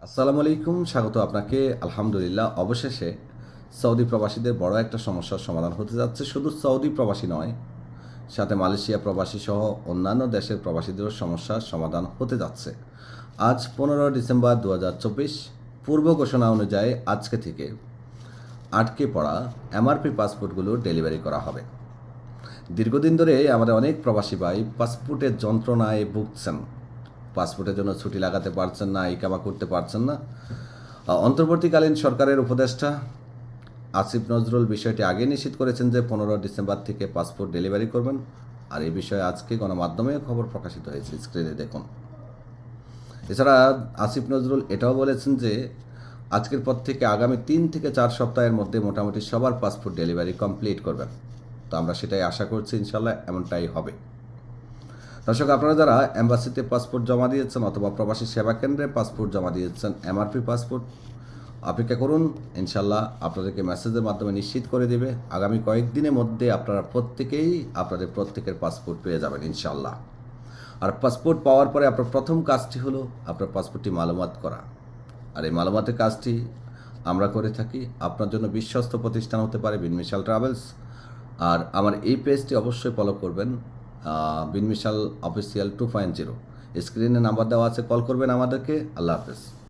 আসসালামু আলাইকুম, স্বাগত আপনাকে। আলহামদুলিল্লাহ, অবশেষে সৌদি প্রবাসীদের বড় একটা সমস্যার সমাধান হতে যাচ্ছে। শুধু সৌদি প্রবাসী নয়, সাথে মালয়েশিয়া প্রবাসী সহ অন্যান্য দেশের প্রবাসীদেরও সমস্যার সমাধান হতে যাচ্ছে। আজ 15 ডিসেম্বর 2024, পূর্ব ঘোষণা অনুযায়ী আজকে থেকে আটকে পড়া এমআরপি পাসপোর্টগুলো ডেলিভারি করা হবে। দীর্ঘদিন ধরে আমাদের অনেক প্রবাসী ভাই পাসপোর্টের যন্ত্রণায় ভুগছেন। পাসপোর্টের জন্য ছুটি লাগাতে পারছেন না, ইকামা করতে পারছেন না। অন্তর্বর্তীকালীন সরকারের উপদেষ্টা আসিফ নজরুল বিষয়টি আগে নিশ্চিত করেছেন যে 15 ডিসেম্বর থেকে পাসপোর্ট ডেলিভারি করবেন। আর এই বিষয়ে আজকে গণমাধ্যমে খবর প্রকাশিত হয়েছে, স্ক্রিনে দেখুন। এছাড়া আসিফ নজরুল এটাও বলেছেন যে আজকের পর থেকে আগামী 3 থেকে 4 সপ্তাহের মধ্যে মোটামুটি সবার পাসপোর্ট ডেলিভারি কমপ্লিট করবেন। তো আমরা সেটাই আশা করছি, ইনশাল্লাহ এমনটাই হবে। দর্শক, আপনারা যারা এম্বাসিতে পাসপোর্ট জমা দিয়েছেন অথবা প্রবাসী সেবা কেন্দ্রে পাসপোর্ট জমা দিয়েছেন এমআরপি পাসপোর্ট, অপেক্ষা করুন। ইনশাল্লাহ আপনাদেরকে মেসেজের মাধ্যমে নিশ্চিত করে দেবে আগামী কয়েকদিনের মধ্যে আপনারা প্রত্যেকেই আপনাদের প্রত্যেকের পাসপোর্ট পেয়ে যাবেন ইনশাল্লাহ। আর পাসপোর্ট পাওয়ার পরে আপনার প্রথম কাজটি হলো আপনার পাসপোর্টটি মালুমাত করা। আর এই মালুমাতের কাজটি আমরা করে থাকি। আপনার জন্য বিশ্বস্ত প্রতিষ্ঠান হতে পারে বিনমিশাল ট্রাভেলস। আর আমার এই পেজটি অবশ্যই ফলো করবেন, বিনমিশাল অফিসিয়াল 2.0। স্ক্রিনে নাম্বার দেওয়া আছে, কল করবেন আমাদেরকে। আল্লাহ হাফেজ।